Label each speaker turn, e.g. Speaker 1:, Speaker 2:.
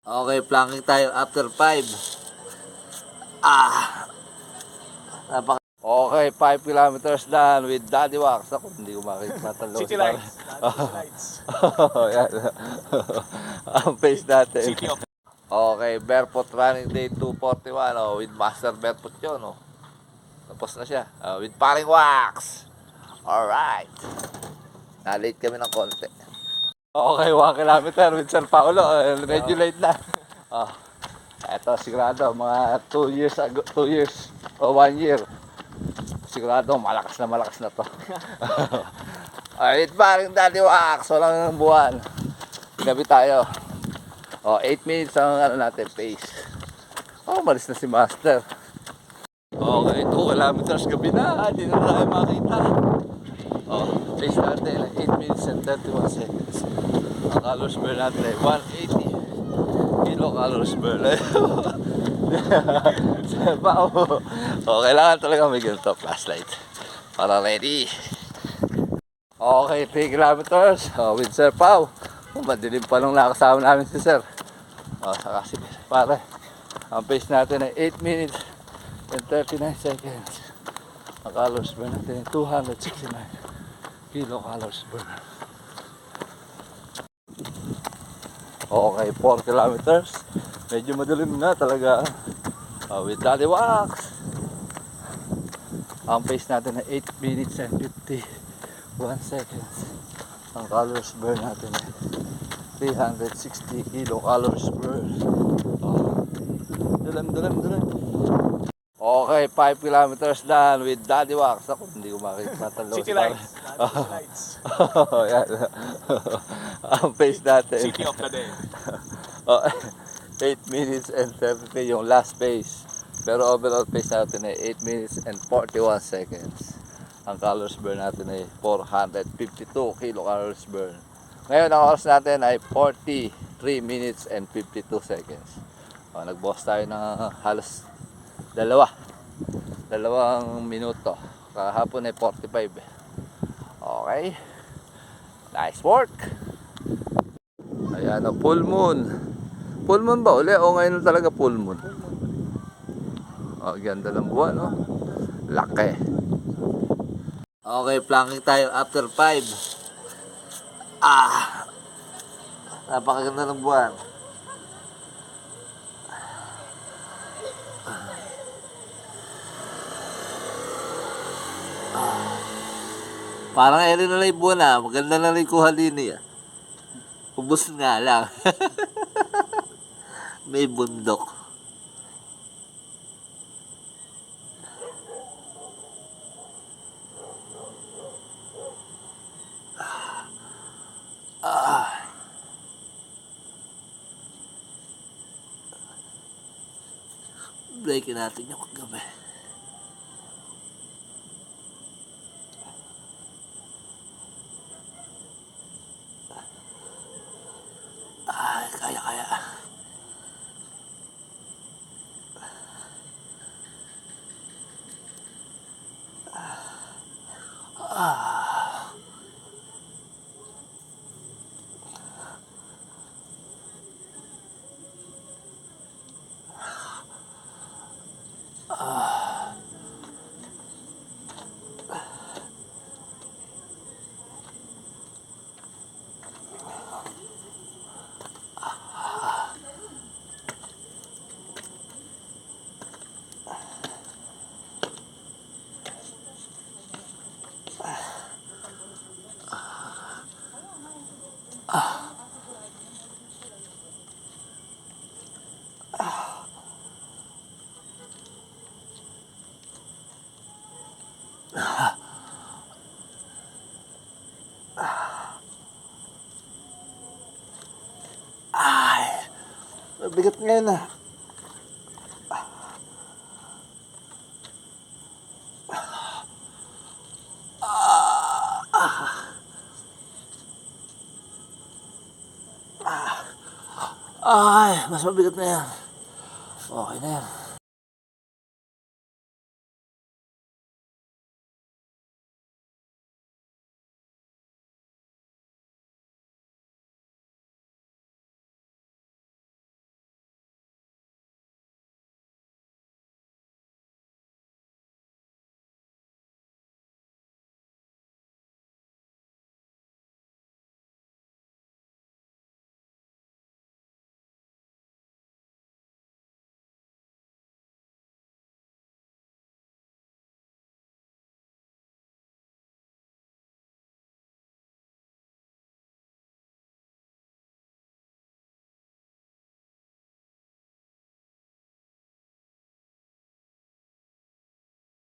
Speaker 1: Okay, planking tayo after 5. Ah, okay, 5 kilometers done with Daddy Wax. Ako, hindi ko makikita talo.
Speaker 2: City lights. City lights.
Speaker 1: Yan. Ang pace natin.
Speaker 2: City of
Speaker 1: Okay, barefoot running day 241 with Master Barefoot yun. Tapos na siya. With Paring Wax. Alright. Na-late kami ng konti. Okay, 1 kilometer with Sir Paulo. Medyo late na. Eto, sigurado, mga 2 years ago, 2 years o 1 year. Sigurado, malakas na to. Alright, Paring Daddy Wax. Walang buwan. Gabi tayo. 8 minutes ang natin, pace. Malis na si Master. Okay, 2 kilometers gabi na. Hindi na tayo makita. Pace natin, 8 minutes and 31 seconds. Ang calories burn natin ay 180 kilocalories burn. Kailangan talaga may ganito flashlight para ready. Okay, 3 kilometers with Sir Pao. Madilim pa nung nakasama namin si Sir. Saka si pare. Ang pace natin ay 8 minutes and 39 seconds. Ang calories burn natin ay 269 kilocalories burn. Okay, 4 kilometers. Medyo madilim na talaga. With Daddy Wax. Ang pace natin ay 8 minutes and 51 seconds. Ang calories burn natin ay 360 kilocalories burn. Dilim. Okay, 5 kilometers done with Daddy Wax. Ako, hindi ko makikita talo.
Speaker 2: City lights. City lights.
Speaker 1: Yan. Ang pace natin.
Speaker 2: City of the day.
Speaker 1: 8 minutes and 70 yung last pace. Pero overall pace natin ay 8 minutes and 41 seconds. Ang calories burn natin ay 452 kilocalories burn. Ngayon ang oras natin ay 43 minutes and 52 seconds. Nag-boss tayo ng halos dalawang minuto. Kahapon ay 45. Okay. Nice work. Ayan, full moon. Full moon ba uli? O ngayon talaga full moon? Ganda ng buwan, no? Laki. Okay, planking tayo after 5. Napakaganda ng buwan. Parang eri na lang yung buwan maganda na lang yung kuha din niya. Ubus nga lang. May bundok. Breakin natin yung gabi. Kaya. Bigat ngayon mas mabigat na yan. Okay na yan.